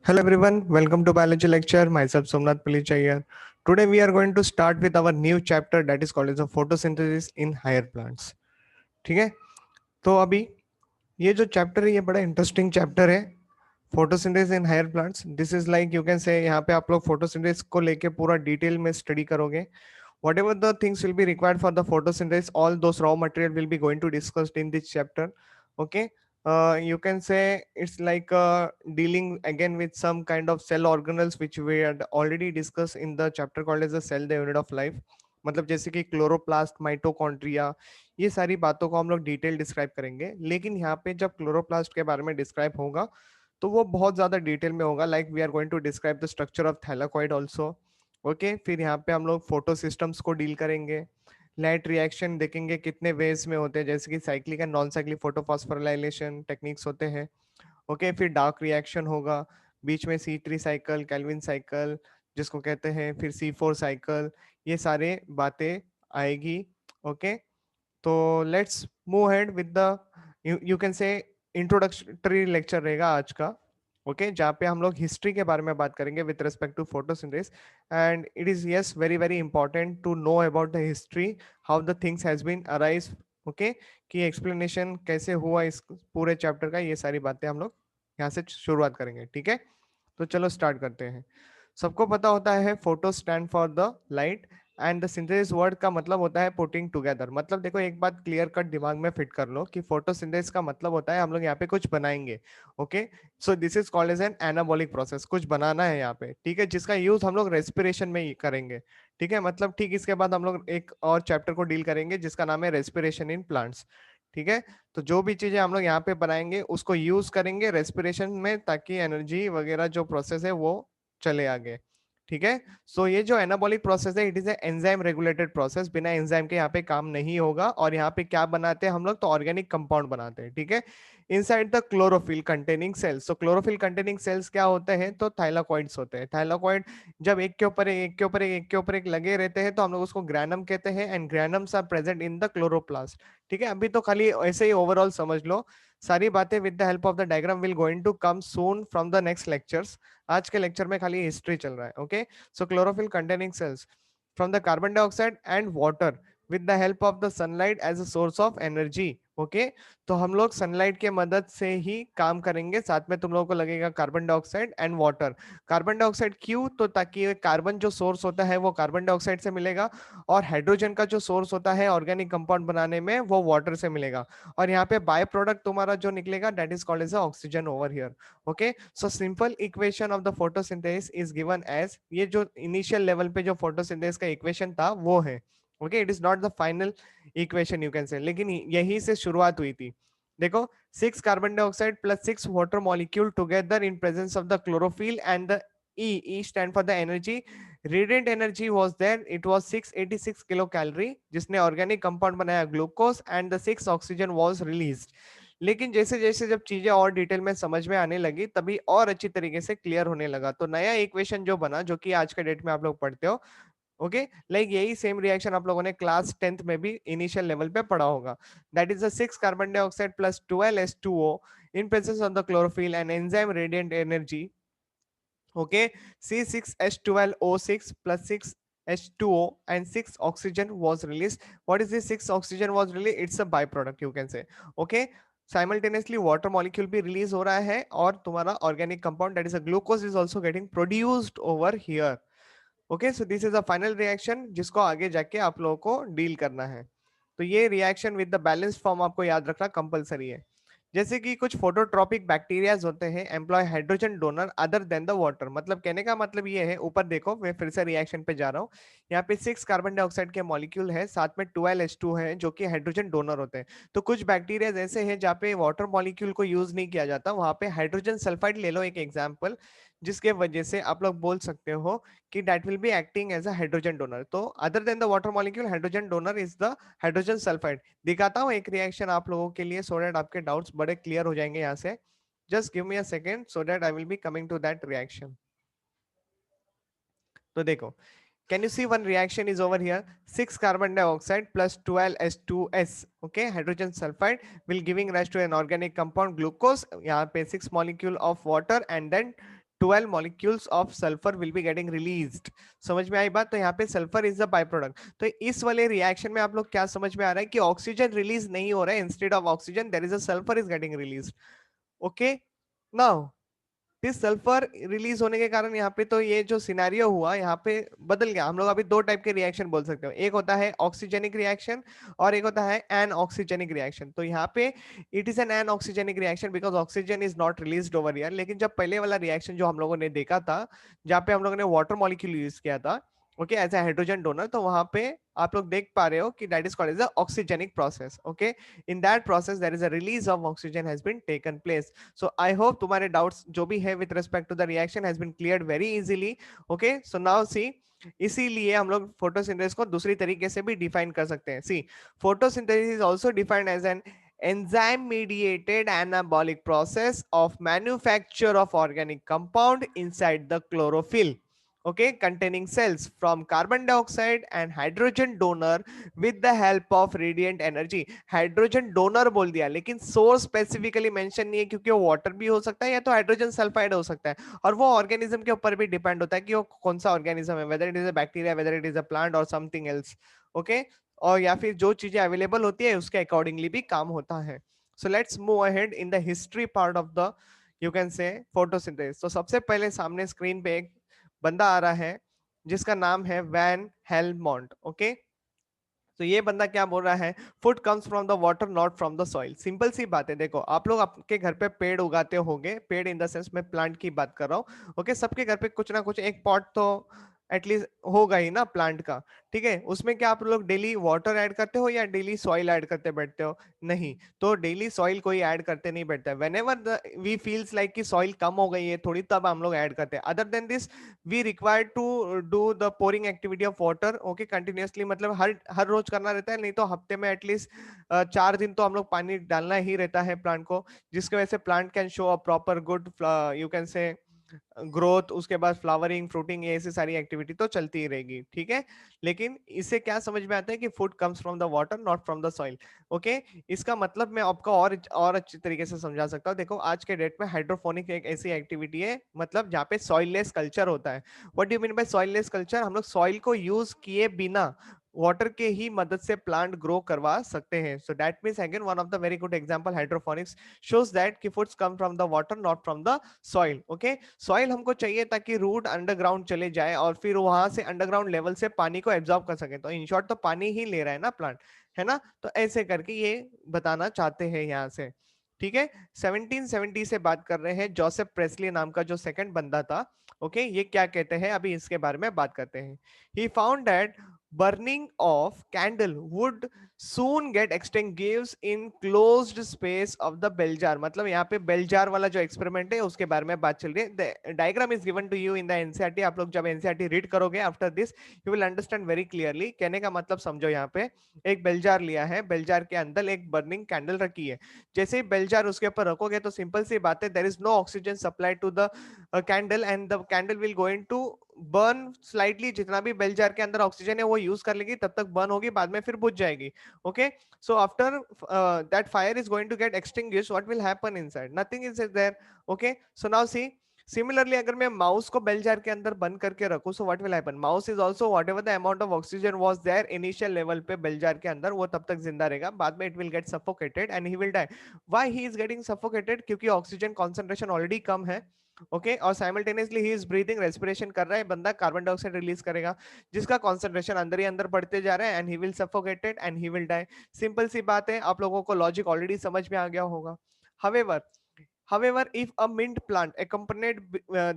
Hello everyone, welcome to biology lecture. Myself Somnath Palichayar. Today we are going to start with our new chapter that is called as a photosynthesis in higher plants. ठीक है, तो अभी ये जो chapter है ये बड़ा interesting chapter है, photosynthesis in higher plants. This is like you can say यहाँ पे आप लोग फोटोसिंथेसिस को लेके पूरा डिटेल में स्टडी करोगे. Whatever the things will be required for the photosynthesis, all those raw material will be going to discussed in this chapter. Okay. You can say it's like dealing again with some kind of cell organelles which we had already discussed in the chapter called as the cell the unit of life. मतलब जैसे कि chloroplast, mitochondria, ये सारी बातों को हम लोग detail describe करेंगे. लेकिन यहाँ पे जब क्लोरोप्लास्ट के बारे में डिस्क्राइब होगा तो वो बहुत ज्यादा डिटेल में होगा. Like we are going to describe the structure of thylakoid also. Okay, फिर यहाँ पे हम लोग फोटो सिस्टम्स को डील करेंगे. लाइट रिएक्शन देखेंगे कितने वेज में होते हैं, जैसे कि cyclic and non cyclic photophosphorylation techniques होते हैं. ओके, फिर डार्क रिएक्शन होगा, बीच में C3 साइकिल, कैल्विन साइकिल जिसको कहते हैं, फिर C4 साइकिल, ये सारे बातें आएगी. ओके, तो let's move head with the you can से इंट्रोडक्टरी लेक्चर रहेगा आज का. ओके, जहाँ पे हम लोग हिस्ट्री के बारे में बात करेंगे with respect to photosynthesis. And it is yes very very important to know about the history, how the things has been arise. Okay, कि एक्सप्लेनेशन कैसे हुआ इस पूरे चैप्टर का, ये सारी बातें हम लोग यहाँ से शुरुआत करेंगे. ठीक है, तो चलो स्टार्ट करते हैं. सबको पता होता है photo stand for the light and the synthesis word का मतलब होता है पुटिंग टुगेदर. मतलब देखो, एक बात क्लियर कट दिमाग में फिट कर लो कि फोटोसिंथेसिस का मतलब होता है हम लोग यहाँ पे कुछ बनाएंगे. Okay, so this is called as an anabolic process. कुछ बनाना है यहाँ पे, ठीक है, जिसका यूज हम लोग रेस्पिरेशन में ही करेंगे. ठीक है, मतलब ठीक इसके बाद हम लोग एक और चैप्टर को डील करेंगे जिसका नाम है रेस्पिरेशन इन प्लांट्स. ठीक है, तो जो भी चीजें हम लोग यहाँ पे बनाएंगे उसको यूज करेंगे रेस्पिरेशन में, ताकि एनर्जी वगैरह जो प्रोसेस है वो चले आगे. ठीक है, सो ये जो एनाबॉलिक प्रोसेस है, it is enzyme regulated process. बिना एंजाइम के यहाँ पे काम नहीं होगा. और यहाँ पे क्या बनाते हैं हम लोग, तो ऑर्गेनिक कंपाउंड बनाते हैं. ठीक है, inside the chlorophyll containing cells. तो क्लोरोफिल कंटेनिंग सेल्स क्या होते हैं, तो थाइलाकॉइड्स होते हैं. थाइलाकॉइड जब एक के ऊपर एक के ऊपर एक के ऊपर एक लगे रहते हैं तो हम लोग उसको ग्रैनम कहते हैं. And granums are present in the chloroplast. ठीक है, अभी तो खाली ऐसे ही ओवरऑल समझ लो. सारी बातें with the help of the diagram will going to come soon from the next lectures. आज के लेक्चर में खाली हिस्ट्री चल रहा है. Okay, so chlorophyll containing cells from the carbon dioxide and water with the help of the sunlight as a source of energy. Okay, तो हम लोग सनलाइट के मदद से ही काम करेंगे. साथ में तुम लोगों को लगेगा carbon dioxide and water. Carbon dioxide क्यों, तो ताकि कार्बन जो सोर्स होता है वो कार्बन डाइऑक्साइड से मिलेगा, और हाइड्रोजन का जो सोर्स होता है ऑर्गेनिक कंपाउंड बनाने में वो वाटर से मिलेगा. और यहाँ पे बाय प्रोडक्ट तुम्हारा जो निकलेगा that is called as oxygen over here. Okay, so simple equation of the photosynthesis is given as, ये जो इनिशियल लेवल पे जो फोटोसिंथेसिस का इक्वेशन था वो है. Okay, it is not the final equation you can say, लेकिन यही से शुरुआत हुई थी. देखो, 6 carbon dioxide plus 6 water molecule together in presence of the chlorophyll and the E stand for the energy. Radiant energy was there, it was 686 kilo calorie, जिसने organic compound बनाया glucose, and the 6 oxygen was released. लेकिन जैसे जैसे जब चीजें और detail में समझ में आने लगी तभी और अच्छी तरीके से क्लियर होने लगा. तो नया इक्वेशन जो बना, जो कि आज के डेट में आप लोग पढ़ते हो. ओके, लाइक यही सेम रिएक्शन आप लोगों ने क्लास 10th में भी इनिशियल लेवल पे पढ़ा होगा. That is the 6 carbon dioxide plus 12 H2O in presence of the chlorophyll and enzyme radiant energy. Okay, C6H12O6 plus 6H2O and 6 oxygen was released. What is this 6 oxygen was released? It's a byproduct you can say. Okay, simultaneously water molecule भी release हो रहा है और तुम्हारा organic compound that is a glucose is also getting produced over here. Okay, so this is a final reaction जिसको आगे जाके आप लोगों को डील करना है. तो ये reaction with the balance form आपको याद रखना कंपलसरी है. जैसे कि कुछ फोटोट्रॉपिक बैक्टीरियाज होते हैं employ hydrogen donor other than the water. मतलब कहने का मतलब ये है, ऊपर देखो मैं फिर से रिएक्शन पे जा रहा हूँ. यहाँ पे 6 कार्बन डाइऑक्साइड के मॉलिक्यूल है, साथ में 12 H2 है जो कि हाइड्रोजन डोनर होते हैं. तो कुछ बैक्टीरियाज ऐसे हैं जहाँ पे वाटर मॉलिक्यूल को यूज नहीं किया जाता, वहां पे हाइड्रोजन सल्फाइड ले लो एक एग्जाम्पल, जिसके वजह से आप लोग बोल सकते हो कि that will be acting as a hydrogen donor. तो other than the water molecule hydrogen donor is the hydrogen sulphide. दिखाता हूँ एक रिएक्शन आप लोगों के लिए सो दैट आपके डाउट्स बड़े क्लियर हो जाएंगे यहाँ से. Just give me a second so that I will be coming to that reaction. तो देखो, can you see one reaction is over here, 6 carbon dioxide plus 12 H2S. Okay, hydrogen sulfide will giving rise to an organic compound glucose. यहाँ पे 6 molecule of water and then 12 molecules of sulfur will be getting released. समझ में आई बात? तो यहाँ पे sulphur is the by product. तो इस वाले रिएक्शन में आप लोग क्या समझ में आ रहा है कि ऑक्सीजन रिलीज नहीं हो रहा है, instead of oxygen there is a sulphur is getting release. Okay, now this sulphur release होने के कारण यहाँ पे तो ये जो सिनेरियो हुआ यहाँ पे बदल गया. हम लोग अभी दो टाइप के रिएक्शन बोल सकते हो, एक होता है ऑक्सीजेनिक रिएक्शन और एक होता है एन ऑक्सीजेनिक रिएक्शन. तो यहाँ पे it is an an oxygenic reaction because oxygen is not release over here. लेकिन जब पहले वाला रिएक्शन जो हम लोगों ने देखा था जहाँ पे हम लोगों ने वाटर मॉलिक्यूल यूज किया था, okay, as a hydrogen donor, तो वहां पे आप लोग देख पा रहे हो कि that is called as a oxygenic process. Okay, in that process there is a release of oxygen has been taken place. So I hope तुम्हारे डाउट्स जो भी है with respect to the reaction has been cleared very easily. Okay, so now see, इसीलिए हम लोग photosynthesis को दूसरी तरीके से भी डिफाइन कर सकते हैं. See, photosynthesis is also defined as an enzyme mediated anabolic process of manufacture of organic compound inside the chlorophyll, okay, containing cells from carbon dioxide and hydrogen donor with the help of radiant energy. Hydrogen donor बोल दिया लेकिन source specifically mention नहीं है, क्योंकि वो water भी हो सकता है या तो हाइड्रोजन सल्फाइड हो सकता है, और वो ऑर्गेनिज्म के ऊपर भी डिपेंड होता है कि वो कौन सा ऑर्गेनिज्म है, whether it is a bacteria, whether it is a plant और समथिंग एल्स. ओके, और या फिर जो चीजें अवेलेबल होती है उसके अकॉर्डिंगली भी काम होता है. So let's move ahead in the history part of the, you can से, फोटोसिंथेसिस. तो सबसे पहले सामने स्क्रीन पे एक बंदा आ रहा है जिसका नाम है वैन हेलमोंट. ओके, तो ये बंदा क्या बोल रहा है, food comes from the water not from the soil. Simple सी बात है, देखो आप लोग आपके घर पे पेड़ उगाते होंगे, पेड़ इन द सेंस मैं प्लांट की बात कर रहा हूँ. ओके, सबके घर पे कुछ ना कुछ एक पॉट तो एटलीस्ट होगा ही ना प्लांट का. ठीक है, उसमें क्या आप लोग डेली वाटर ऐड करते हो या डेली सॉइल ऐड करते बैठते हो? नहीं, तो डेली सॉइल कोई ऐड करते नहीं बैठता. Whenever we feels like कि सॉइल कम हो गई है थोड़ी, तब हम लोग ऐड करते हैं. Other than this we required to do the pouring activity of water, okay, continuously, मतलब हर हर रोज करना रहता है, नहीं तो हफ्ते में एटलीस्ट 4 दिन तो हम लोग पानी डालना ही रहता है प्लांट को, जिसकी वजह से plant can show a proper good, you can से, ग्रोथ, उसके बाद फ्लावरिंग, फ्रूटिंग, ये ऐसी सारी एक्टिविटी तो चलती ही रहेगी. ठीक है, लेकिन इससे क्या समझ में आता है कि food comes from the water not from the soil. Okay, इसका मतलब मैं आपको और अच्छी तरीके से समझा सकता हूँ. देखो आज के डेट में हाइड्रोफोनिक एक ऐसी एक्टिविटी है, मतलब जहाँ पे सॉइललेस कल्चर होता है. What do you mean by soilless culture? हम लोग सॉइल को यूज किए बिना वाटर के ही मदद से प्लांट ग्रो करवा सकते हैं. सो that means again one of the very good example hydroponics shows that कि foods come from the water not from the soil. okay, soil हमको चाहिए ताकि रूट अंडरग्राउंड चले जाए और फिर वहां से अंडरग्राउंड लेवल से पानी को एब्जॉर्ब कर सके. तो इन शॉर्ट तो पानी ही ले रहा है ना प्लांट, है ना? तो ऐसे करके ये बताना चाहते हैं यहाँ से. ठीक है, 1770 से बात कर रहे हैं, जोसेफ प्रेस्ली नाम का जो सेकंड बंदा था. ओके, ये क्या कहते हैं अभी इसके बारे में बात करते हैं. He found that burning of candle would soon get extinguished in closed space of the bell jar. मतलब यहाँ पे बेल जार वाला जो एक्सपेरिमेंट है उसके बारे में बात चल रही है. Diagram is given to you in the NCERT. आप लोग जब एनसीईआरटी रीड करोगे after this you will understand very clearly. कहने का मतलब समझो, यहाँ पे एक बेल जार लिया है, बेल जार के अंदर एक बर्निंग कैंडल रखी है. जैसे ही बेल जार उसके ऊपर रखोगे तो सिंपल सी बात है, there is no oxygen supply to the candle and the candle will going to burn slightly. जितना भी बेल जार के अंदर ऑक्सीजन है वो यूज कर लेगी, तब तक बर्न होगी, बाद में फिर बुझ जाएगी. Okay, so after that fire is going to get extinguished, what will happen inside? Nothing is there. Okay, so now see, similarly अगर मैं माउस को बेल जार के अंदर बंद करके रखूं, so what will happen? Mouse is also whatever the amount of oxygen was there initial level पे bell jar के अंदर, वो तब तक जिंदा रहेगा, बाद में it will get suffocated and he will die. Why he is getting suffocated? क्योंकि ऑक्सीजन कॉन्सेंट्रेशन ऑलरेडी कम है. ओके, और simultaneously he is breathing, respiration कर रहा है बंदा, कार्बन डाइऑक्साइड रिलीज करेगा, जिसका कॉन्सेंट्रेशन अंदर ही अंदर बढ़ते जा रहा है and he will suffocated and he will die. Simple सी बात है, आप लोगों को लॉजिक ऑलरेडी समझ में आ गया होगा. However, if a mint plant accompanied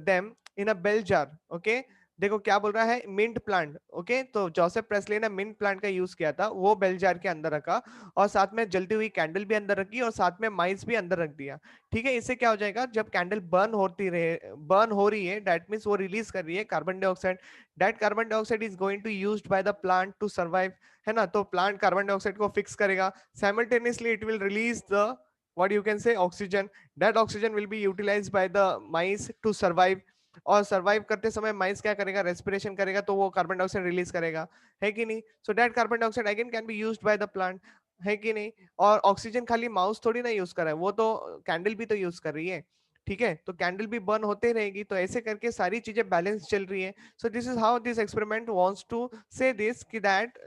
them in a bell jar, okay, देखो क्या बोल रहा है, मिंट प्लांट. ओके, तो जोसेफ प्रेस्ली ने मिंट प्लांट का यूज किया था, वो बेल जार के अंदर रखा और साथ में जलती हुई कैंडल भी अंदर रखी और साथ में माइस भी अंदर रख दिया. ठीक है, इससे क्या हो जाएगा, जब कैंडल बर्न हो रही है, दैट मींस वो रिलीज कर रही है carbon dioxide. That carbon dioxide is going to used by the plant to survive, है ना? तो प्लांट कार्बन डाइऑक्साइड को फिक्स करेगा, simultaneously it will release the, what you can say, oxygen. That oxygen will be utilized by the mice to survive. और survive करते समय माइस क्या करेगा, रेस्पिरेशन करेगा, तो वो कार्बन डाइऑक्साइड रिलीज करेगा, है कि नहीं? So that carbon dioxide again can be used by the plant, है कि नहीं? और ऑक्सीजन खाली माउस थोड़ी ना यूज कर रहा है, वो तो कैंडल भी तो यूज कर रही है. ठीक है, तो कैंडल भी बर्न होते रहेगी, तो ऐसे करके सारी चीजें बैलेंस चल रही है. So this is how this experiment wants to say this कि that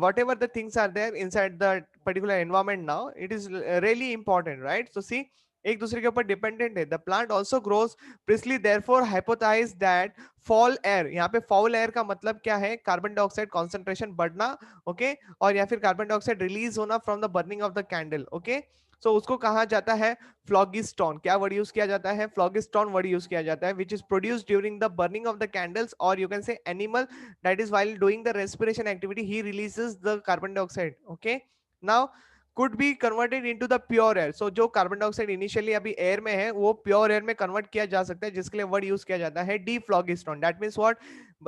whatever the things are there inside the particular environment now, it is really important, right? So see, एक दूसरे के ऊपर डिपेंडेंट है. The plant also grows precisely therefore hypothesize that foul air, यहाँ पे foul air का मतलब क्या है, कार्बन डाइऑक्साइड कॉन्सेंट्रेशन बढ़ना, ओके, और या फिर कार्बन डाइऑक्साइड रिलीज होना from the burning of the candle, okay. So उसको कहा जाता है फ्लॉगिस्टोन. क्या वर्ड यूज किया जाता है, फ्लॉगिस्टोन वर्ड यूज किया जाता है, which is produce during the burning of the candles, और you can say animal that is while doing the respiration activity he releases the carbon dioxide, okay. Now could be converted into the pure air. So जो carbon dioxide initially अभी air में है वो pure air में convert किया जा सकता है, जिसके लिए वर्ड यूज किया जाता है dephlogiston. That means what,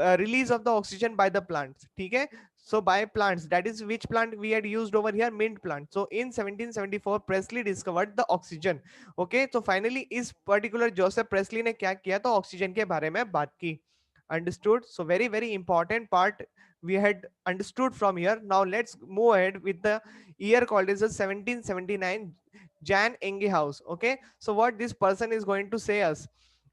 release of the oxygen by the plants, ठीक है. So by plants, that is which plant we had used over here, mint plant. So in 1774 Presley discovered the oxygen, okay. So finally इस particular Joseph Presley ने क्या किया, तो oxygen के बारे में बात की. Understood? So very important part we had understood from here. Now let's move ahead with the year called as 1779, Jan Ingehouse, okay. So what this person is going to say us,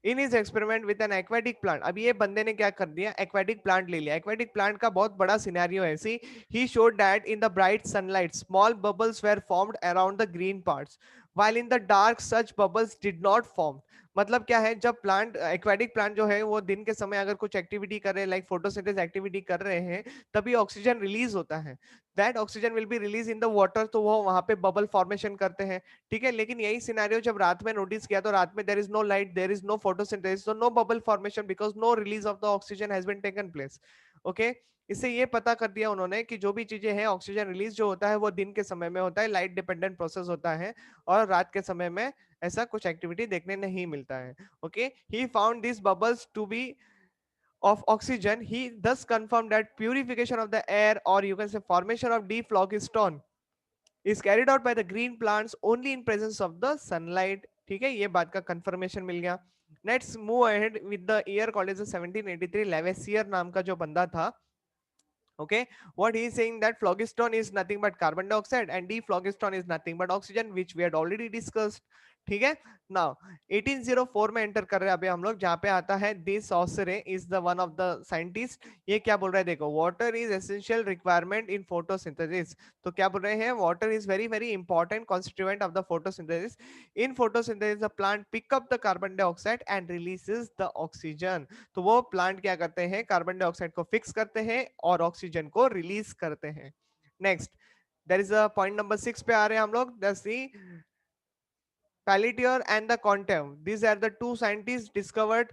in is experiment with N aquatic plant. अब ये बंदे ने क्या कर दिया, aquatic plant ले लिया. Aquatic plant का बहुत बड़ा सिनेरियो है. See, he showed that in the bright sunlight small bubbles were formed around the green parts, while in the dark such bubbles did not form. मतलब क्या है, जब प्लांट, एक्वेटिक प्लांट जो है वो दिन के समय अगर कुछ एक्टिविटी कर रहे हैं, लाइक फोटोसिंथेसिस एक्टिविटी कर रहे हैं, तभी ऑक्सीजन रिलीज होता है. That oxygen will be release in the water, तो वो वहां पे बबल फॉर्मेशन करते हैं, ठीक है. लेकिन यही सिनेरियो जब रात में नोटिस किया, तो रात में there is no light, there is no photosynthesis, so no bubble formation because no release of the oxygen has been taken place, okay. इससे ये पता कर दिया उन्होंने कि जो भी चीजें हैं, ऑक्सीजन रिलीज जो होता है वो दिन के समय में होता है, लाइट डिपेंडेंट प्रोसेस होता है, और रात के समय में ऐसा कुछ एक्टिविटी देखने नहीं मिलता है, okay. He found this bubbles to be of oxygen. He thus confirmed that purification of the air, or you can say formation of deflogistone, is carried out by the green plants only in presence of the sunlight. ठीक है, ये बात का confirmation मिल गया. Let's move ahead with the year called as 1783. लेवेसियर नाम का जो बंदा था, okay, what he is saying that phlogiston is nothing but carbon dioxide and dephlogiston is nothing but oxygen, which we had already discussed. ठीक है. Now 1804 में enter कर रहे हैं अभी हम लोग, जहां पे आता है de Saussure is the one of the scientist. ये क्या बोल रहा है, देखो, water is essential requirement in photosynthesis. तो क्या बोल रहे हैं, water is very very important constituent of the photosynthesis. In photosynthesis the plant pick up the carbon dioxide and releases the oxygen. तो वो प्लांट क्या करते हैं, कार्बन डाइऑक्साइड को फिक्स करते हैं और ऑक्सीजन को रिलीज करते हैं. Next, there is a point number 6 पे आ रहे हैं हम लोग. That's the Pelletier and the Contem. These are the two scientists discovered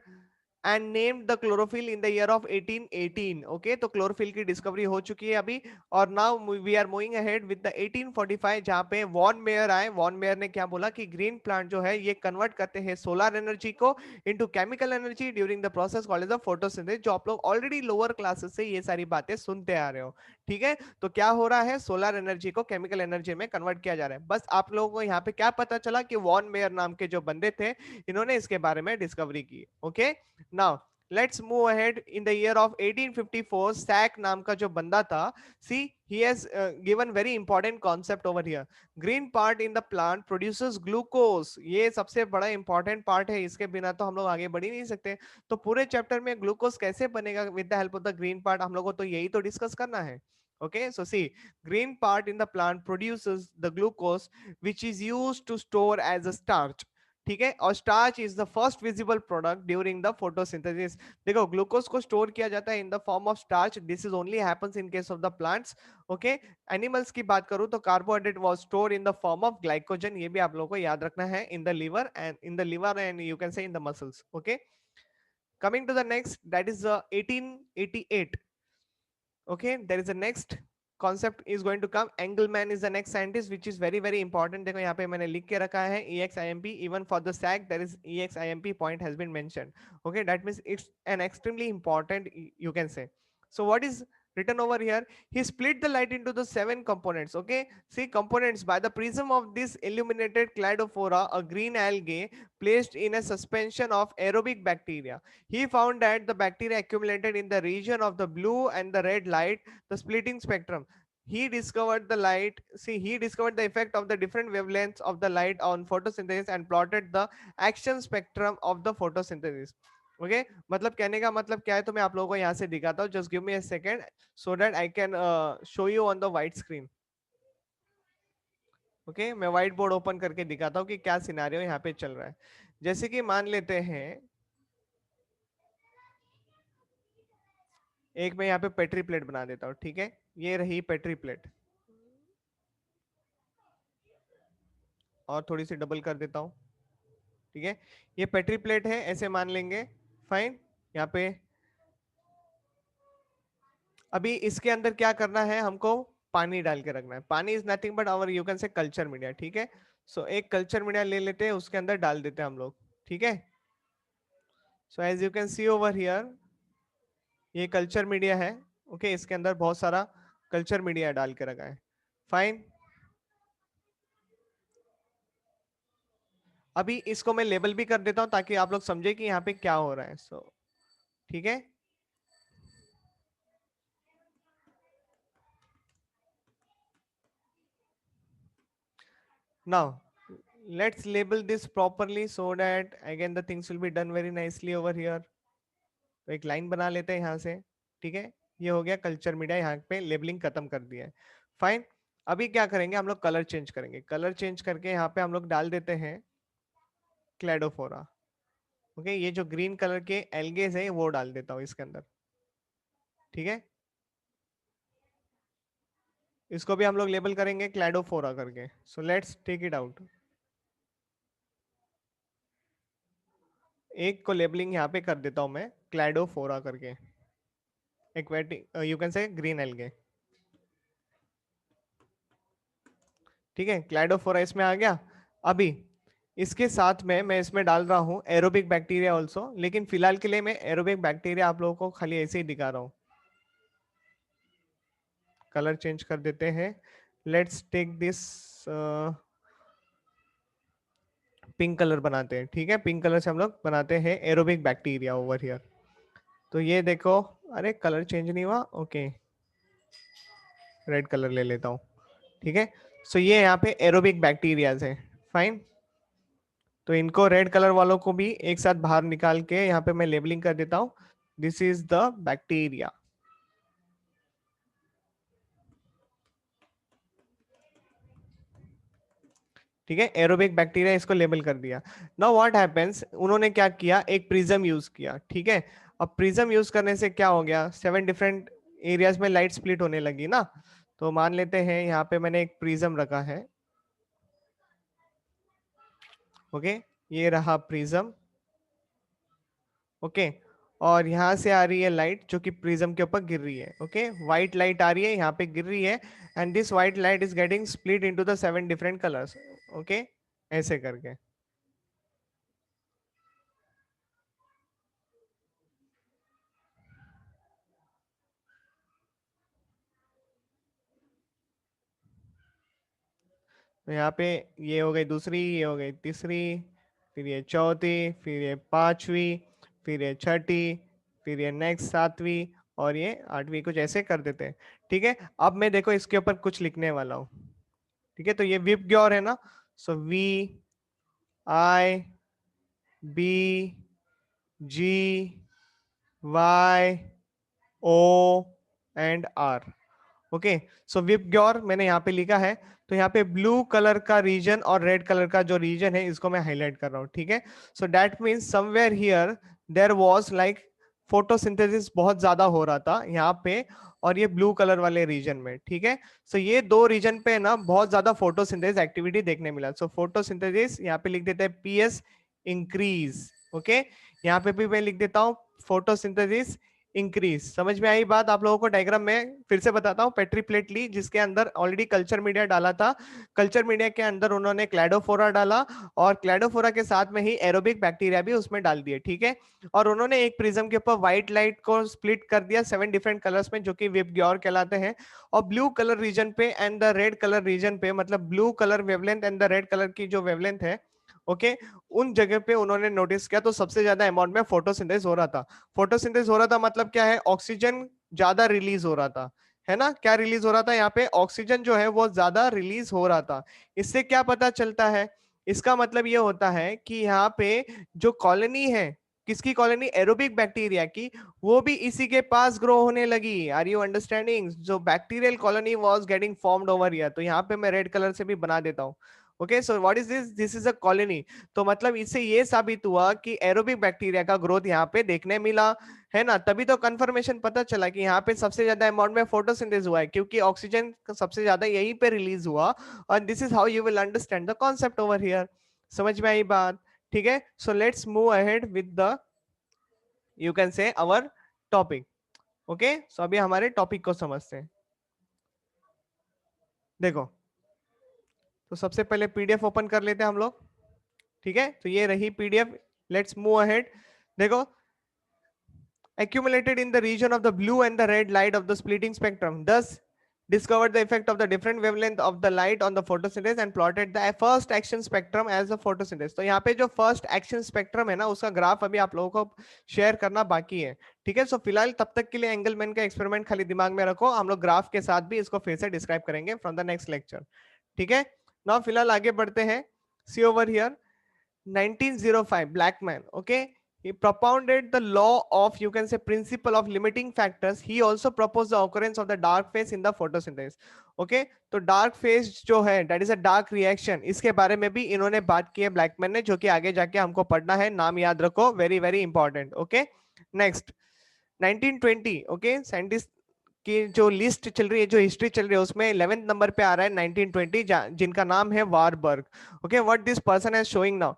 and named the chlorophyll in the year of 1818. Okay, तो chlorophyll की discovery हो चुकी है अभी. और now we are moving ahead with the 1845, जहाँ पे वॉन मेयर आए. वॉन मेयर ने क्या बोला कि ग्रीन प्लांट जो है ये कन्वर्ट करते हैं सोलर एनर्जी को into chemical energy during the process called as the photosynthesis. जो आप लोग ऑलरेडी लोअर क्लासेस से ये सारी बातें सुनते आ रहे हो, ठीक है. तो क्या हो रहा है, सोलर एनर्जी को केमिकल एनर्जी में कन्वर्ट किया जा रहा है. बस आप लोगों को यहाँ पे क्या पता चला कि वॉन मेयर नाम के जो बंदे थे, इन्होंने इसके बारे में डिस्कवरी की, okay. Now let's move ahead. In the year of 1854 Sachs नाम का जो बंदा था, सी, he has given very important concept over here. green part in the plant produces glucose. ये सबसे बड़ा इंपॉर्टेंट पार्ट है, इसके बिना तो हम लोग आगे बढ़ ही नहीं सकते. तो पूरे चैप्टर में ग्लूकोज कैसे बनेगा with the help of the green part, हम लोगों को तो यही तो डिस्कस करना है. Okay, so see, green part in the plant produces the glucose which is used to store as a starch. ठीक है, और starch is the first visible product during the photosynthesis. देखो, ग्लूकोज को स्टोर किया जाता है in the form of starch. This is only happens in case of the plants, okay. Animals की बात करूं तो carbohydrate was store in the form of glycogen. ये भी आप लोगों को याद रखना है, in the liver and you can say in the muscles, okay. Coming to the next, that is 1888. Okay, there is a next concept is going to come. Engelmann is the next scientist, which is very very important. देखो यहाँ पे मैंने लिख के रखा है EXIMP. Even for the SAC there is EXIMP point has been mentioned. Okay, that means it's an extremely important, you can say. So what is written over here, he split the light into the 7 components. Okay, see, components by the prism of this illuminated cladophora, a green algae placed in a suspension of aerobic bacteria. He found that the bacteria accumulated in the region of the blue and the red light, the splitting spectrum. he discovered the light. See, he discovered the effect of the different wavelengths of the light on photosynthesis and plotted the action spectrum of the photosynthesis. Okay मतलब कहने का मतलब क्या है तो मैं आप लोगों को यहाँ से दिखाता हूँ. Just give me a second so that I can show you on the white screen. Okay मैं व्हाइट बोर्ड ओपन करके दिखाता हूँ कि क्या सिनारियो यहाँ पे चल रहा है. जैसे कि मान लेते हैं एक मैं यहाँ पे पेट्री प्लेट बना देता हूँ. ठीक है, ये रही पेट्री प्लेट और थोड़ी सी डबल कर देता हूँ. ठीक है, ये पेट्री प्लेट है ऐसे मान लेंगे. फाइन. यहाँ पे अभी इसके अंदर क्या करना है हमको, पानी डाल के रखना है. Pani is nothing but our you can say culture media. ठीक है, सो एक कल्चर मीडिया ले लेते हैं, उसके अंदर डाल देते हैं हम लोग. ठीक है, so as you can see over here ये कल्चर मीडिया है. ओके इसके अंदर बहुत सारा कल्चर मीडिया डाल के रखा है. फाइन. अभी इसको मैं लेबल भी कर देता हूं ताकि आप लोग समझे कि यहाँ पे क्या हो रहा है. सो ठीक है, now let's label this properly so that again the things will be done very nicely over here. तो एक लाइन बना लेते हैं यहाँ से. ठीक है, ये हो गया कल्चर मीडिया. यहाँ पे लेबलिंग खत्म कर दिया है. फाइन. अभी क्या करेंगे हम लोग, कलर चेंज करेंगे. कलर चेंज करके यहाँ पे हम लोग डाल देते हैं क्लेडोफोरा. ओके ये जो ग्रीन कलर के एल्गेज है वो डाल देता हूँ इसके अंदर. ठीक है, इसको भी हम लोग लेबल करेंगे क्लैडोफोरा करके. So let's take it out. एक को लेबलिंग यहाँ पे कर देता हूं मैं क्लैडोफोरा करके. एक्वेटिक यू कैन से ग्रीन एल्गे. ठीक है, क्लैडोफोरा इसमें आ गया. अभी इसके साथ में मैं इसमें डाल रहा हूँ एरोबिक बैक्टीरिया ऑल्सो, लेकिन फिलहाल के लिए मैं एरोबिक बैक्टीरिया आप लोगों को खाली ऐसे ही दिखा रहा हूँ. कलर चेंज कर देते हैं. Let's take this pink colour बनाते हैं. ठीक है, पिंक कलर से हम लोग बनाते हैं एरोबिक बैक्टीरिया ओवर हियर. तो ये देखो, अरे कलर चेंज नहीं हुआ. ओके रेड कलर ले लेता हूँ. ठीक है, सो ये यहाँ पे एरोबिक बैक्टीरियाज है. फाइन. तो इनको रेड कलर वालों को भी एक साथ बाहर निकाल के यहाँ पे मैं लेबलिंग कर देता हूँ. This is the bacteria. ठीक है, एरोबिक बैक्टीरिया इसको लेबल कर दिया. नाउ व्हाट हैपेंस, उन्होंने क्या किया, एक प्रिज्म यूज किया. ठीक है, अब प्रिज्म यूज करने से क्या हो गया, 7 डिफरेंट एरियाज में लाइट स्प्लिट होने लगी ना. तो मान लेते हैं यहाँ पे मैंने एक प्रिज्म रखा है. ओके ये रहा प्रिज्म. ओके और यहाँ से आ रही है लाइट जो कि प्रिज्म के ऊपर गिर रही है. ओके व्हाइट लाइट आ रही है यहाँ पे गिर रही है. And this white light is getting split into the 7 different colours. Okay ऐसे करके. तो यहाँ पे ये हो गई दूसरी, ये हो गई तीसरी, फिर ये चौथी, फिर ये पांचवी, फिर ये छठी, फिर ये नेक्स्ट सातवीं और ये आठवीं. कुछ ऐसे कर देते हैं. ठीक है, अब मैं देखो इसके ऊपर कुछ लिखने वाला हूँ. ठीक है, तो ये विप ग्योर है ना. So V I B G Y O and R. Okay so VIBGYOR मैंने यहाँ पे लिखा है. तो यहाँ पे ब्लू कलर का रीजन और रेड कलर का जो रीजन है इसको मैं हाईलाइट कर रहा हूँ. ठीक है, so that means somewhere here there was like photosynthesis बहुत ज्यादा हो रहा था यहाँ पे और ये ब्लू कलर वाले रीजन में. ठीक है, सो ये दो रीजन पे ना बहुत ज्यादा फोटोसिंथेसिस एक्टिविटी देखने मिला. सो फोटोसिंथेसिस यहाँ पे लिख देते हैं पीएस इंक्रीज. ओके यहाँ पे भी मैं लिख देता हूँ फोटोसिंथेसिस इंक्रीज. समझ में आई बात आप लोगों को. डायग्राम में फिर से बताता हूँ. पेट्री प्लेट ली जिसके अंदर ऑलरेडी कल्चर मीडिया डाला था. कल्चर मीडिया के अंदर उन्होंने क्लैडोफोरा डाला और क्लैडोफोरा के साथ में ही एरोबिक बैक्टीरिया भी उसमें डाल दिए. ठीक है, और उन्होंने एक प्रिज्म के ऊपर व्हाइट लाइट को स्प्लिट कर दिया 7 डिफरेंट कलर्स में जो कि विप ग्योर कहलाते हैं. और ब्लू कलर रीजन पे and the red colour region पे, मतलब blue colour wavelength and the red colour की जो वेवलेंथ है ओके उन जगह पे उन्होंने नोटिस किया तो सबसे ज्यादा अमाउंट में फोटोसिंथेसिस हो रहा था. फोटोसिंथेसिस हो रहा था मतलब क्या है, ऑक्सीजन ज्यादा रिलीज हो रहा था. है ना, क्या रिलीज हो रहा था यहाँ पे, ऑक्सीजन जो है वो ज्यादा रिलीज हो रहा था। इससे क्या पता चलता है, इसका मतलब ये होता है कि यहाँ पे जो कॉलोनी है, किसकी कॉलोनी, एरोबिक बैक्टीरिया की, वो भी इसी के पास ग्रो होने लगी। आर यू अंडरस्टैंडिंग, जो bacterial colony was getting formed over here. तो यहाँ पे मैं रेड कलर से भी बना देता हूँ। Okay, so what is this, this is a colony. तो मतलब इससे ये साबित हुआ कि एरोबिक बैक्टीरिया का ग्रोथ यहाँ पे देखने मिला, है ना। तभी तो कंफर्मेशन पता चला कि यहाँ पे सबसे ज्यादा अमाउंट में फोटोसिंथेसिस हुआ है, क्योंकि ऑक्सीजन सबसे ज्यादा यहीं पे रिलीज हुआ। और this is how you will understand the concept over here. समझ में आई बात, ठीक है। So let's move ahead with the, you can से, अवर टॉपिक। ओके, सो अभी हमारे टॉपिक को समझते हैं। देखो, तो सबसे पहले पीडीएफ ओपन कर लेते हैं हम लोग, ठीक है। तो ये रही पीडीएफ, लेट्स मूव अहेड। देखो, accumulated in the region of the blue and the red light of the splitting spectrum, thus discovered the effect of the different wavelength of the light on the photosynthesis and plotted the first action spectrum as a photosynthesis। तो यहाँ पे जो first action spectrum है ना, उसका graph अभी आप लोगों को शेयर करना बाकी है, ठीक है। सो फिलहाल तब तक के लिए एंगलमैन का एक्सपेरिमेंट खाली दिमाग में रखो, हम लोग ग्राफ के साथ भी इसको फिर से डिस्क्राइब करेंगे फ्रॉम द नेक्स्ट लेक्चर, ठीक है। नाउ फिलहाल आगे बढ़ते हैं। सी over here, 1905 Blackman, okay, he propounded the law of, you can say, principle of limiting factors. He also proposed the occurrence of the dark phase in the photosynthesis, okay। तो dark phase जो है, that is a dark reaction, इसके बारे में भी इन्होंने बात की है ब्लैकमैन ने, जो कि आगे जाके हमको पढ़ना है, नाम याद रखो, very very important, okay. Next 1920, okay, scientist की जो लिस्ट चल रही है, जो हिस्ट्री चल रही है, उसमें 11th नंबर पे आ रहा है 1920, जिनका नाम है Warburg, okay. What this person is showing now,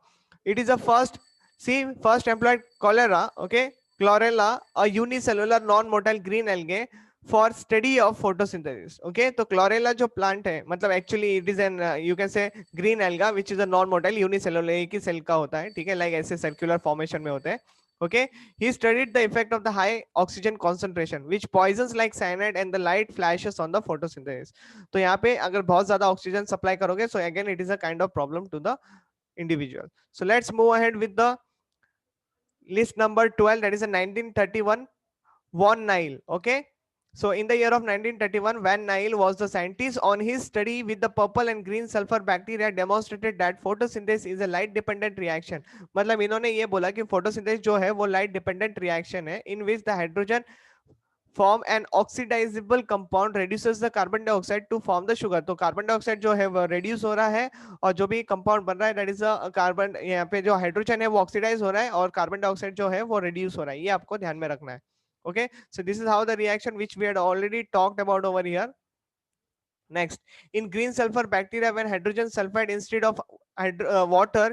it is a first employed cholera, okay, chlorella, a unicellular non-motile green algae for study of photosynthesis, okay। तो chlorella जो plant है, मतलब actually it is an you can say green alga which is a non-motile unicellular, एक ही cell का होता है, ठीक है, like ऐसे circular formation में होते हैं, okay। He studied the effect of the high oxygen concentration which poisons like cyanide and the light flashes on the photosynthesis। तो यहाँ पे अगर बहुत ज्यादा ऑक्सीजन सप्लाई करोगे, so again it is a kind of problem to the individual। So let's move ahead with the list number 12, that is a 1931 Von Nile, okay। So in the year of 1931, Van Nile was the scientist. On his study with the purple and green sulfur bacteria demonstrated that photosynthesis is a light dependent reaction। मतलब इन्होंने ये बोला कि photosynthesis जो है वो light dependent reaction है, in which the hydrogen form an oxidizable compound reduces the carbon dioxide to form the sugar। तो कार्बन डाइऑक्साइड जो है वो reduce हो रहा है, और जो भी कंपाउंड बन रहा है, that is a कार्बन, यहाँ पे जो हाइड्रोजन है वो ऑक्सीडाइज हो रहा है, और कार्बन डाइऑक्साइड जो है वो reduce हो रहा है, ये आपको ध्यान में रखना है, okay। So this is how the reaction which we had already talked about over here। Next, in green sulfur bacteria, when hydrogen sulfide instead of water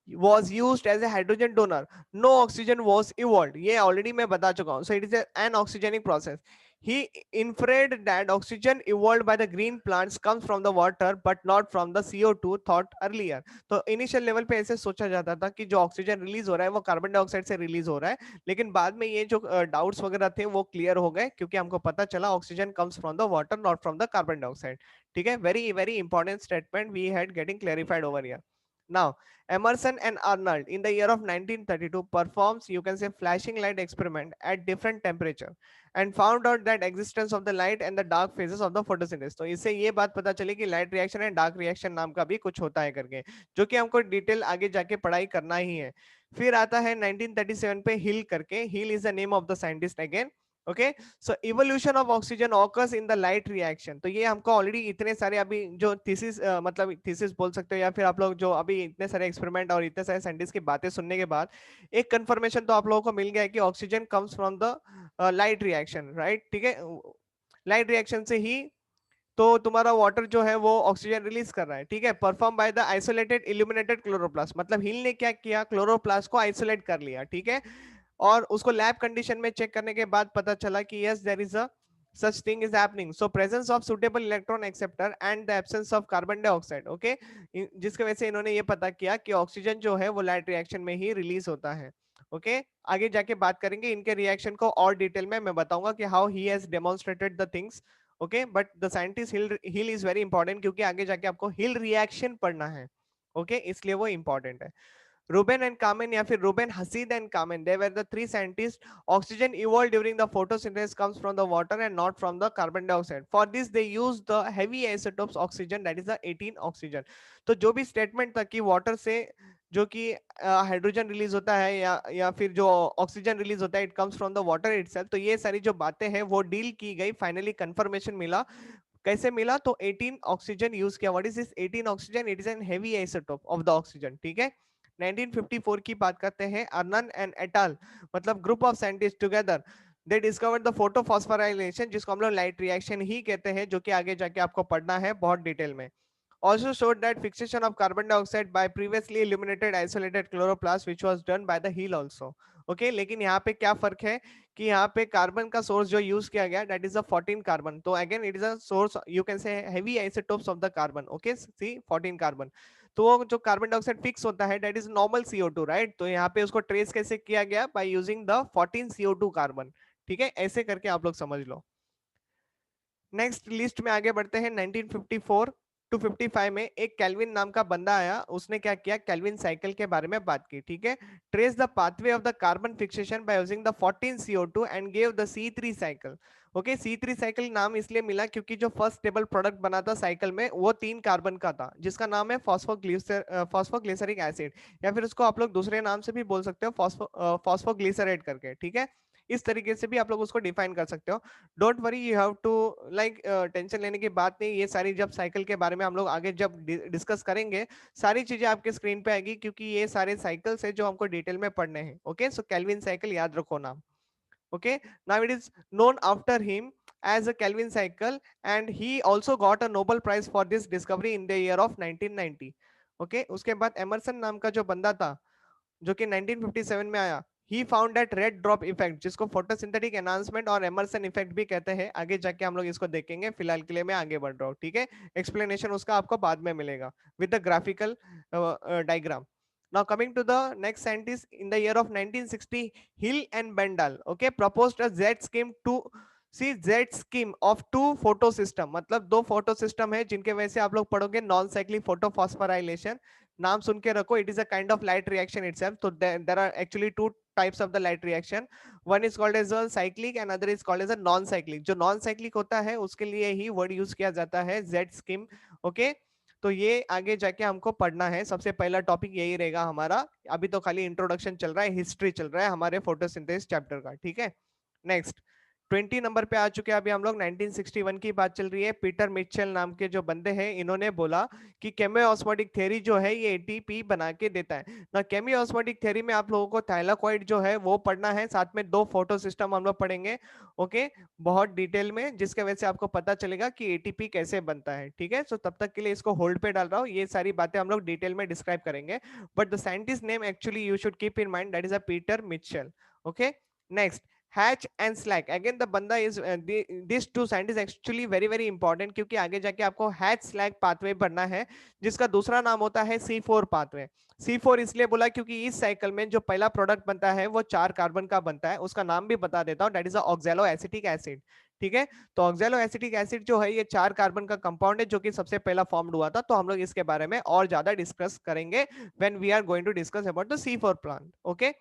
was used as a hydrogen donor, no oxygen was evolved। ये already मैं बता चुका हूँ। So it is an oxygenic process। He inferred that oxygen evolved by the green plants comes from the water but not from the CO2 thought earlier। तो initial level पे ऐसे सोचा जाता था कि जो ऑक्सीजन रिलीज हो रहा है वो कार्बन डाइऑक्साइड से रिलीज हो रहा है, लेकिन बाद में ये जो डाउट्स वगैरह थे वो क्लियर हो गए, क्योंकि हमको पता चला oxygen comes from the water not from the carbon dioxide, ठीक है। Very very important statement we had getting clarified over here. Now, Emerson and Arnold in the year of 1932 performs, you can say, flashing light experiment at different temperature and found out that existence of the light and the dark phases of the photosynthesis। तो इससे ये बात पता चली कि light reaction and dark reaction नाम का भी कुछ होता है करके, जो कि हमको डिटेल आगे जाके पढ़ाई करना ही है। फिर आता है 1937 पे हिल करके, Hill is the name of the scientist again, okay. So evolution of oxygen occurs in the light reaction. तो ये हमको ऑलरेडी इतने सारे अभी जो थीसिस, मतलब थीसिस बोल सकते हो, या फिर आप लोग जो अभी इतने सारे एक्सपेरिमेंट और इतने सारे साइंटिस्ट की बातें सुनने के बाद एक कंफर्मेशन तो आप लोगों को मिल गया है कि oxygen comes from the light reaction, right, ठीक है। लाइट रिएक्शन से ही तो तुम्हारा वाटर जो है वो ऑक्सीजन रिलीज कर रहा है, ठीक है, perform by the isolated illuminated chloroplast. मतलब हिल ने क्या किया, क्लोरोप्लास्ट को आइसोलेट कर लिया, ठीक है, और उसको लैब कंडीशन में चेक करने के बाद पता चला कि yes there is a such thing is happening, so presence of suitable electron acceptor and the absence of carbon dioxide, okay। जिसकी वजह से इन्होंने ये पता किया कि ऑक्सीजन जो है वो लाइट रिएक्शन में ही रिलीज होता है, ओके। आगे जाके बात करेंगे इनके रिएक्शन को और डिटेल में, मैं बताऊंगा कि how he has demonstrated the things, okay. But the scientist hill is very important, क्योंकि आगे जाके आपको हिल रिएक्शन पढ़ना है, ओके, इसलिए वो इंपॉर्टेंट है। Ruben and Kamen या फिर Ruben, Hasid and Kamen, they were the three scientists. Oxygen evolved during the photosynthesis comes from the water and not from the carbon dioxide. For this they use the heavy isotopes oxygen, that is the 18 oxygen. तो जो भी statement था कि water से जो कि hydrogen release होता है या फिर जो ऑक्सीजन रिलीज होता है, it comes from the water itself, तो ये सारी जो बातें हैं वो डील की गई, फाइनली कंफर्मेशन मिला। कैसे मिला? तो 18 ऑक्सीजन यूज किया। What is this 18 oxygen? It is N heavy isotope of the oxygen, ठीक है। 1954 की बात करते हैं, अर्नन एंड एटाल, मतलब group of scientist together they discovered the photophosphorylation, जिसको हम लोग लाइट रिएक्शन ही कहते हैं, जो कि आगे जाके आपको पढ़ना है बहुत डिटेल में। Also showed that fixation of carbon dioxide by previously illuminated isolated chloroplast which was done by the Hill also. Okay, लेकिन यहाँ पे क्या फर्क है कि यहाँ पे कार्बन का सोर्स जो यूज किया गया, that is a 14 कार्बन, तो again it is a source, you can say heavy isotopes of the carbon. Okay, C 14 carbon, तो वो जो कार्बन डाइऑक्साइड फिक्स होता है that is normal CO2, right. तो यहाँ पे उसको ट्रेस कैसे किया गया? By using the 14 CO2 carbon, ठीक है, ऐसे करके आप लोग समझ लो। नेक्स्ट लिस्ट में आगे बढ़ते हैं। 1954 टू 55 में एक कैल्विन नाम का बंदा आया, उसने क्या किया? कैल्विन साइकिल के बारे में बात की, ठीक है। Trace the pathway of the carbon fixation by using the 14 CO2 and give the C3 cycle. Okay, C3 cycle नाम इसलिए मिला क्योंकि जो फर्स्ट स्टेबल प्रोडक्ट बना था साइकिल में वो 3 कार्बन का था, जिसका नाम है फॉस्फोग्लिसरिक एसिड, या फिर उसको आप लोग दूसरे नाम से भी बोल सकते हो, फॉस्फोग्लिसरेट करके, ठीक है। इस तरीके से भी आप लोग उसको डिफाइन कर सकते हो। Don't worry, you have to like, tension लेने की बात नहीं, ये सारी जब साइकिल के बारे में हम लोग आगे जब डिस्कस करेंगे, सारी चीजें आपके स्क्रीन पे आएगी, क्योंकि ये सारे साइकिल्स है जो हमको डिटेल में पढ़ने हैं। ओके, सो केल्विन साइकिल याद रखो नाम। Okay, now it is known after him as a Kelvin cycle, and he also got a Nobel Prize for this discovery in the year of 1990. Okay, उसके बाद एमरसन नाम का जो बंदा था, जो कि 1957 में आया, he found that red drop effect, जिसको फोटोसिंथेटिक एनहांसमेंट और एमर्सन इफेक्ट भी कहते हैं, आगे जाके हम लोग इसको देखेंगे, फिलहाल के लिए मैं आगे बढ़ रहा हूँ, ठीक है। एक्सप्लेनेशन उसका आपको बाद में मिलेगा with the graphical diagram. Now coming to the next scientist, in the year of 1960, Hill and Bendall, okay, proposed a Z scheme to see Z scheme of two photosystem, मतलब दो photo system है जिनके वजह से आप लोग पढ़ोगे non cyclic photophosphorylation. नाम सुन के रखो, it is a kind of light reaction itself. तो there are actually two types of the light reaction, one is called as a cyclic and other is called as a non cyclic. जो non cyclic होता है उसके लिए ही word use किया जाता है Z scheme. Okay, तो ये आगे जाके हमको पढ़ना है, सबसे पहला टॉपिक यही रहेगा हमारा। अभी तो खाली इंट्रोडक्शन चल रहा है, हिस्ट्री चल रहा है हमारे फोटोसिंथेसिस चैप्टर का, ठीक है। नेक्स्ट 20 नंबर पे आ चुके हैं अभी हम लोग। 1961 की बात चल रही है। पीटर मिचेल नाम के जो बंदे हैं, इन्होंने बोला कि केमियोस्मोटिक थ्योरी जो है ये एटीपी बना के देता है ना। केमियोस्मोटिक थ्योरी में आप लोगों को थाइलाकॉइड जो है वो पढ़ना है, साथ में दो फोटो सिस्टम हम लोग पढ़ेंगे, ओके, बहुत डिटेल में, जिसके वजह से आपको पता चलेगा कि एटीपी कैसे बनता है, ठीक है। सो तब तक के लिए इसको होल्ड पे डाल रहा हूँ, ये सारी बातें हम लोग डिटेल में डिस्क्राइब करेंगे, but the scientist name actually you should keep in mind, that is a Peter Mitchell. Okay, next Hatch and Slack, again the बंदा is this two scientist actually very very important, क्योंकि आगे जाके आपको hatch slack pathway पढ़ना है, जिसका दूसरा नाम होता है C4 पाथवे। C4 इसलिए बोला क्योंकि इस साइकिल में जो पहला प्रोडक्ट बनता है वो 4 कार्बन का बनता है, उसका नाम भी बता देता हूं, that is oxalo acetic acid, ठीक है। तो ऑक्सैलो एसिटिक एसिड जो है ये 4 कार्बन का कंपाउंड है, जो कि सबसे पहला फॉर्म्ड हुआ था। तो हम लोग इसके बारे में और ज्यादा डिस्कस करेंगे when we are going to discuss about the C4 plant, okay.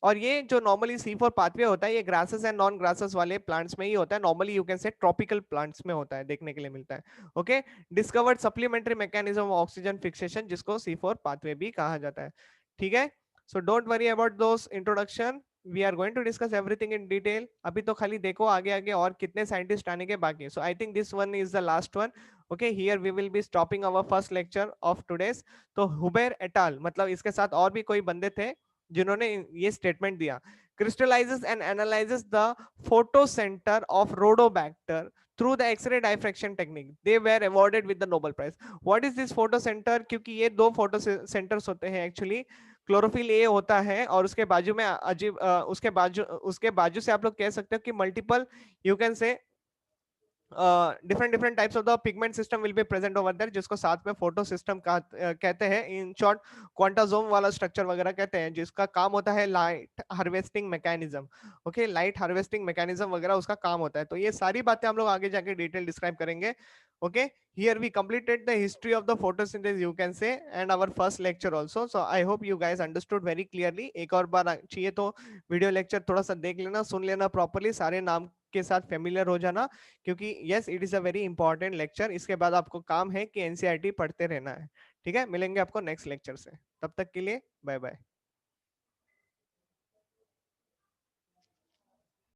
और ये जो नॉर्मली C4 पाथवे होता है, ये ग्रासेस एंड नॉन ग्रासेस वाले प्लांट्स में ही होता है, normally you can say tropical plants में होता है, देखने के लिए मिलता है। Okay, discovered supplementary mechanism of oxygen fixation, जिसको C4 पाथवे भी कहा जाता है, ठीक है। So don't worry about those introduction, we are going to discuss everything in detail. अभी तो खाली देखो आगे आगे और कितने साइंटिस्ट आने के बाकी। So I think this one is the last one. Okay, here we will be stopping our first lecture of today's. तो हुबेर एटाल, मतलब इसके साथ और भी कोई बंदे थे जिन्होंने ये स्टेटमेंट दिया, crystallizes and analyzes the photocenter of rhodobacter through the X-ray diffraction technique. They were awarded with the Nobel Prize. What is this photocenter? क्योंकि ये दो फोटो सेंटर्स होते हैं एक्चुअली। क्लोरोफिल ए होता है और उसके बाजू में उसके बाजू से आप लोग कह सकते हो कि multiple, you can say different different types of the pigment system will be present over there, जिसको साथ में फोटो सिस्टम का कहते हैं, इन शॉर्ट क्वांटाजोम वाला स्ट्रक्चर वगैरह कहते हैं, जिसका काम होता है light harvesting mechanism. Okay, light harvesting mechanism वगैरह उसका काम होता है। तो ये सारी बातें हम लोग आगे जाके डिटेल डिस्क्राइब करेंगे। Okay, here we completed the history of the photosynthesis, you can say, and our first lecture also. So I hope you guys understood very clearly. एक और बार चाहिए तो वीडियो लेक्चर थोड़ा सा देख लेना, सुन लेना प्रॉपरली, सारे नाम के साथ फेमिलियर हो जाना, क्योंकि yes it is a very important lecture. इसके बाद आपको काम है कि एनसीईआरटी पढ़ते रहना है। ठीक है, मिलेंगे आपको नेक्स्ट लेक्चर से, तब तक के लिए बाय बाय।